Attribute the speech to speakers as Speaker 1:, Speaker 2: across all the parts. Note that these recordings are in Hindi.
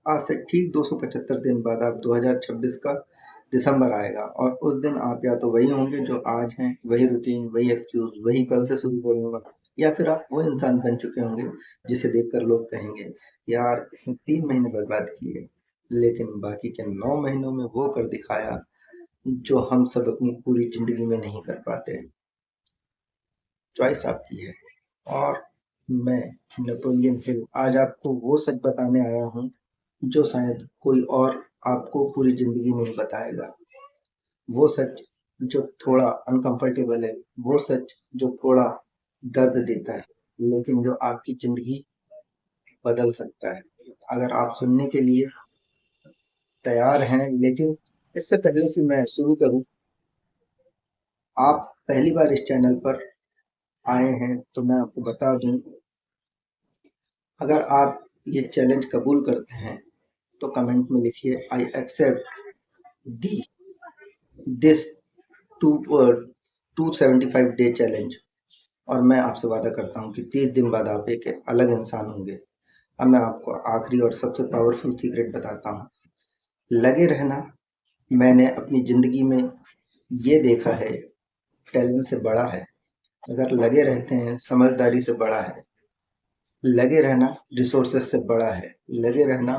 Speaker 1: आज से ठीक 275 दिन बाद आप 2026 का दिसंबर आएगा और उस दिन आप या तो वही होंगे जो आज हैं, वही रूटीन, वही एक्सक्यूज, वही कल से शुरू करूंगा, या फिर आप वो इंसान बन चुके होंगे जिसे देखकर लोग कहेंगे यार इसने 3 महीने बर्बाद किए लेकिन बाकी के 9 महीनों में वो कर दिखाया जो हम सब अपनी पूरी जिंदगी में नहीं कर पाते। चॉइस आपकी है। और मैं नेपोलियन हिल आज आपको वो सच बताने आया हूँ जो शायद कोई और आपको पूरी जिंदगी में नहीं बताएगा। वो सच जो थोड़ा अनकंफर्टेबल है, वो सच जो थोड़ा दर्द देता है, लेकिन जो आपकी जिंदगी बदल सकता है अगर आप सुनने के लिए तैयार हैं। लेकिन इससे पहले कि मैं शुरू करूं, आप पहली बार इस चैनल पर आए हैं तो मैं आपको बता दूं, अगर आप ये चैलेंज कबूल करते हैं तो कमेंट में लिखिए I accept the this 275 day challenge, और मैं आपसे वादा करता हूँ कि 30 दिन बाद आप एक अलग इंसान होंगे। अब मैं आपको आखिरी और सबसे पावरफुल सीक्रेट बताता हूँ। लगे रहना। मैंने अपनी ज़िंदगी में ये देखा है, टैलेंट से बड़ा है। अगर लगे रहते हैं समझदारी से बड़ा है। लगे रहना रिसोर्सेस से बड़ा है। लगे रहना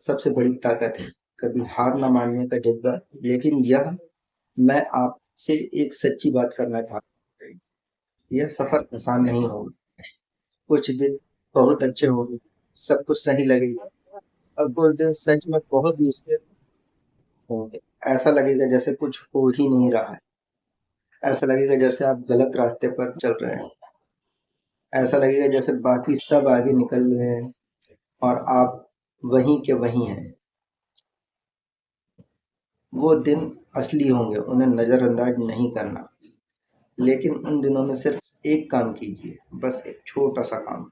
Speaker 1: सबसे बड़ी ताकत है। कभी हार ना मानने का जज्बा। लेकिन यह मैं आपसे एक सच्ची बात करना चाहता हूँ, यह सफर आसान नहीं होगा। कुछ दिन बहुत अच्छे होंगे, सब कुछ सही लगेगा, और कुछ दिन सच में बहुत मुश्किल होंगे। ऐसा लगेगा जैसे कुछ हो ही नहीं रहा है। ऐसा लगेगा जैसे आप गलत रास्ते पर चल रहे हैं। ऐसा लगेगा जैसे बाकी सब आगे निकल रहे हैं और आप वहीं के वहीं हैं। वो दिन असली होंगे, उन्हें नज़रअंदाज नहीं करना। लेकिन उन दिनों में सिर्फ एक काम कीजिए, बस एक छोटा सा काम।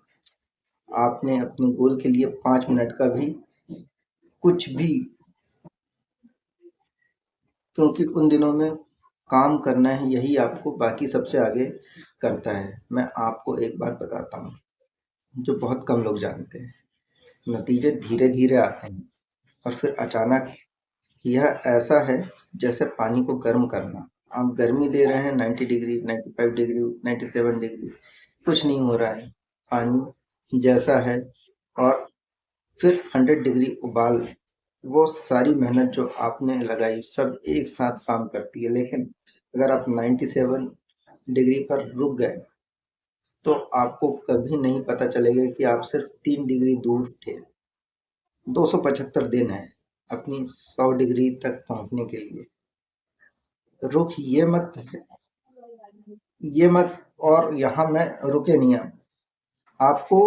Speaker 1: आपने अपने गोल के लिए 5 मिनट का भी कुछ भी, क्योंकि उन दिनों में काम करना है, यही आपको बाकी सबसे आगे करता है। मैं आपको एक बात बताता हूँ जो बहुत कम लोग जानते हैं। नतीजे धीरे धीरे आते हैं और फिर अचानक। यह ऐसा है जैसे पानी को गर्म करना। आप गर्मी दे रहे हैं 90 डिग्री, 95 डिग्री, 97 डिग्री, कुछ नहीं हो रहा है। पानी जैसा है। और फिर 100 डिग्री उबाल। वो सारी मेहनत जो आपने लगाई सब एक साथ काम करती है। लेकिन अगर आप 97 डिग्री पर रुक गए तो आपको कभी नहीं पता चलेगा कि आप सिर्फ 3 डिग्री दूर थे। 275 दिन है अपनी 100 डिग्री तक पहुंचने के लिए। रुक ये मत। और यहाँ मैं रुके नहीं। आपको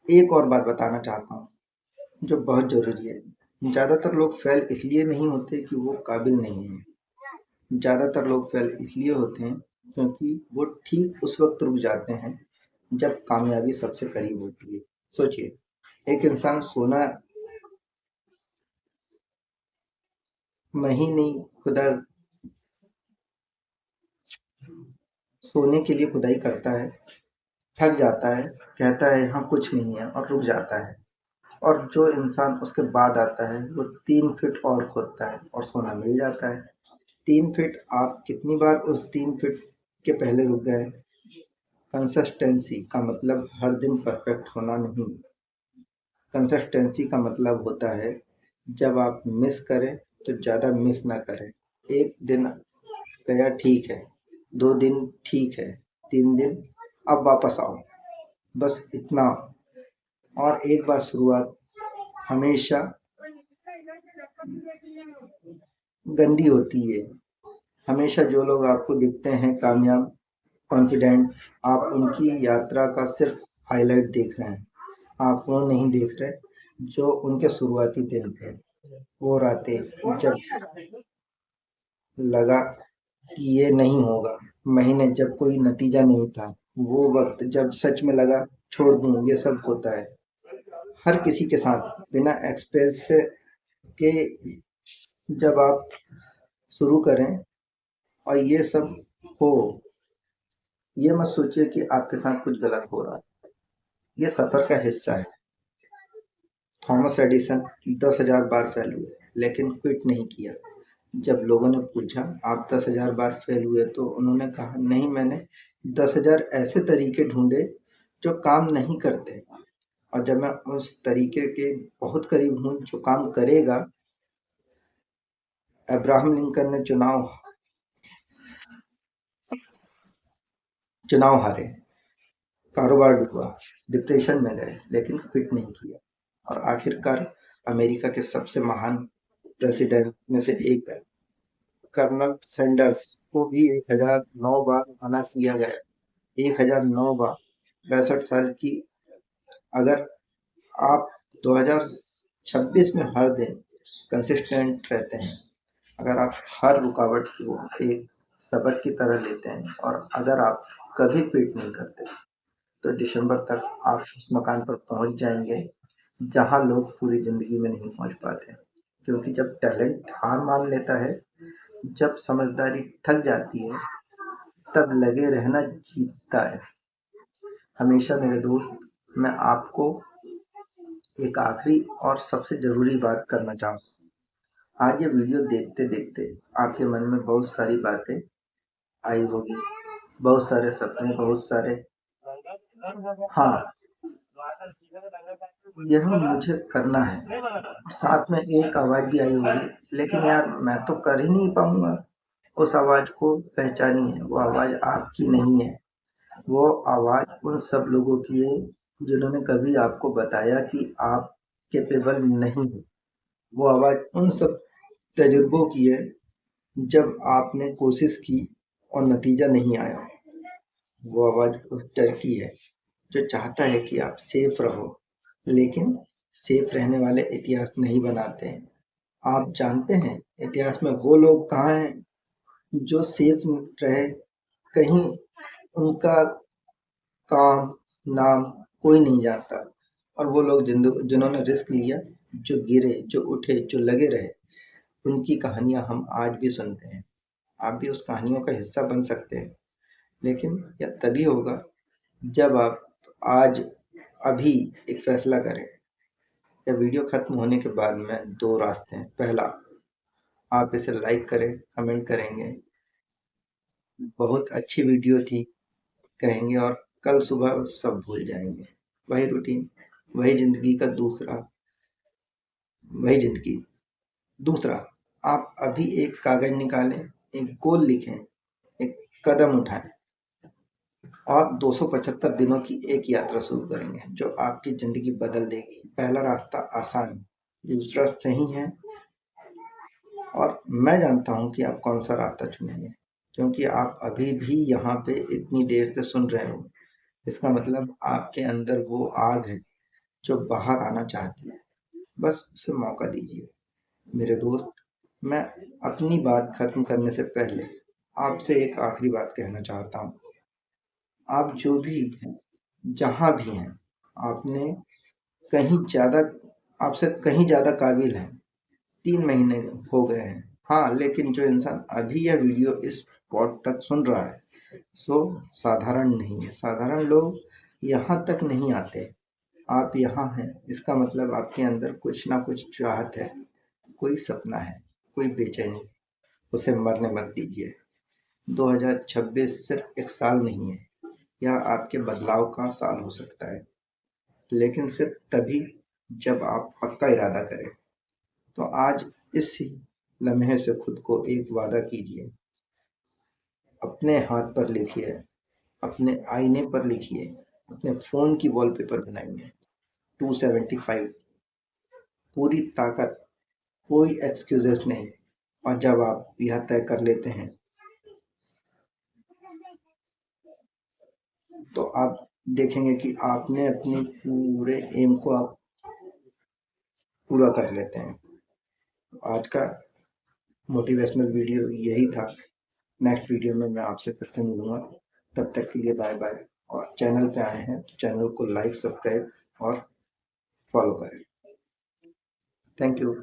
Speaker 1: एक और बात बताना चाहता हूँ जो बहुत जरूरी है। ज्यादातर लोग फेल इसलिए नहीं होते कि वो काबिल नहीं है। ज्यादातर लोग फेल इसलिए होते हैं क्योंकि वो ठीक उस वक्त रुक जाते हैं जब कामयाबी सबसे करीब होती है। सोचिए, एक इंसान महीने खुदा सोने के लिए खुदाई करता है, थक जाता है, कहता है यहाँ कुछ नहीं है और रुक जाता है। और जो इंसान उसके बाद आता है वो 3 फीट और खोदता है और सोना मिल जाता है। 3 फीट। आप कितनी बार उस 3 फीट के पहले रुक गए। कंसिस्टेंसी का मतलब हर दिन परफेक्ट होना नहीं। कंसिस्टेंसी का मतलब होता है जब आप मिस करें तो ज़्यादा मिस ना करें। एक दिन गया ठीक है, 2 दिन ठीक है, 3 दिन, अब वापस आओ, बस इतना। और एक बार शुरुआत हमेशा गंदी होती है। हमेशा जो लोग आपको दिखते हैं कामयाब, कॉन्फिडेंट, आप उनकी यात्रा का सिर्फ हाईलाइट देख रहे हैं। आप वो नहीं देख रहे जो उनके शुरुआती दिन थे। वो रातें जब लगा कि ये नहीं होगा, महीने जब कोई नतीजा नहीं था, वो वक्त जब सच में लगा छोड़ दूं ये सब होता है हर किसी के साथ बिना एक्सपीरियंस के। जब आप शुरू करें और ये सब हो, ये मत सोचिए कि आपके साथ कुछ गलत हो रहा है। ये सफर का हिस्सा है। थॉमस एडिसन 10,000 बार फेल हुए लेकिन क्विट नहीं किया। जब लोगों ने पूछा आप 10,000 बार फेल हुए तो उन्होंने कहा नहीं, मैंने 10,000 ऐसे तरीके ढूंढे जो काम नहीं करते, और जब मैं उस तरीके के बहुत करीब हूँ जो काम करेगा। अब्राहम लिंकन ने चुनाव हारे, कारोबार डूबा, डिप्रेशन में गए लेकिन क्विट नहीं किया, और आखिरकार अमेरिका के सबसे महान प्रेसिडेंट में से एक है, कर्नल सैंडर्स को भी 1009 बार मना किया गया। 1009 बार, 65 साल की। अगर आप 2026 में हर दिन कंसिस्टेंट रहते हैं, अगर आप हर रुकावट को एक सबक की तरह लेते हैं, और अगर आप कभी क्विट नहीं करते, तो दिसंबर तक आप उस मकान पर पहुंच जाएंगे जहां लोग पूरी जिंदगी में नहीं पहुंच पाते। क्योंकि जब टैलेंट हार मान लेता है, जब समझदारी थक जाती है, तब लगे रहना जीतता है। हमेशा मेरे दोस्त, मैं आपको एक आखिरी और सबसे ज़रूरी बात करना चाहूँगा। आज ये वीडियो देखते-देखते आपके मन में बहुत सारी बातें आई होगी, बहुत सारे सपने, बहुत सारे हाँ, यह मुझे करना है। और साथ में एक आवाज़ भी आई होगी, लेकिन यार मैं तो कर ही नहीं पाऊँगा। उस आवाज़ को पहचानिए, वो आवाज़ आपकी नहीं है। वो आवाज़ उन सब लोगों की है जिन्होंने कभी आपको बताया कि आप कैपेबल नहीं हो। वो आवाज़ उन सब तजुर्बों की है जब आपने कोशिश की और नतीजा नहीं आया। वो आवाज़ उस डर की है जो चाहता है कि आप सेफ रहो, लेकिन सेफ रहने वाले इतिहास नहीं बनाते हैं। आप जानते हैं इतिहास में वो लोग कहाँ हैं जो सेफ रहे? कहीं उनका काम, नाम कोई नहीं जानता। और वो लोग जिन्होंने रिस्क लिया, जो गिरे, जो उठे, जो लगे रहे, उनकी कहानियां हम आज भी सुनते हैं। आप भी उस कहानियों का हिस्सा बन सकते हैं, लेकिन यह तभी होगा जब आप आज अभी एक फैसला करें। यह वीडियो खत्म होने के बाद में दो रास्ते हैं। पहला, आप इसे लाइक करें, कमेंट करेंगे, बहुत अच्छी वीडियो थी कहेंगे, और कल सुबह सब भूल जाएंगे। वही रूटीन, वही जिंदगी का दूसरा वही जिंदगी दूसरा, आप अभी एक कागज निकालें, एक गोल लिखें, एक कदम उठाएं, और 275 दिनों की एक यात्रा शुरू करेंगे जो आपकी जिंदगी बदल देगी। पहला रास्ता आसान, दूसरा सही है, और मैं जानता हूं कि आप कौन सा रास्ता चुनेंगे, क्योंकि आप अभी भी यहाँ पे इतनी देर से सुन रहे हो। इसका मतलब आपके अंदर वो आग है जो बाहर आना चाहती है। बस उसे मौका दीजिए। मेरे दोस्त, मैं अपनी बात खत्म करने से पहले आपसे एक आखिरी बात कहना चाहता हूँ। आप जो भी हैं, जहाँ भी हैं, आपने कहीं ज़्यादा आपसे कहीं ज़्यादा काबिल हैं। 3 महीने हो गए हैं। हाँ, लेकिन जो इंसान अभी यह वीडियो इस स्पॉट तक सुन रहा है, सो साधारण नहीं है। साधारण लोग यहाँ तक नहीं आते। आप यहाँ हैं, इसका मतलब आपके अंदर कुछ ना कुछ चाहत है, कोई सपना है, कोई बेचैनी। उसे मरने मत दीजिए। 2026 सिर्फ एक साल नहीं है, यह आपके बदलाव का साल हो सकता है, लेकिन सिर्फ तभी जब आप पक्का इरादा करें। तो आज इस लम्हे से खुद को एक वादा कीजिए। अपने हाथ पर लिखिए, अपने आईने पर लिखिए, अपने फ़ोन की वॉलपेपर बनाइए। 275, पूरी ताकत, कोई एक्सक्यूजेस नहीं। और जब आप यह तय कर लेते हैं, तो आप देखेंगे कि आपने अपने पूरे एम को आप पूरा कर लेते हैं। आज का मोटिवेशनल वीडियो यही था। नेक्स्ट वीडियो में मैं आपसे फिर से मिलूंगा। तब तक के लिए बाय बाय। और चैनल पे आए हैं तो चैनल को लाइक, सब्सक्राइब और फॉलो करें। Thank you.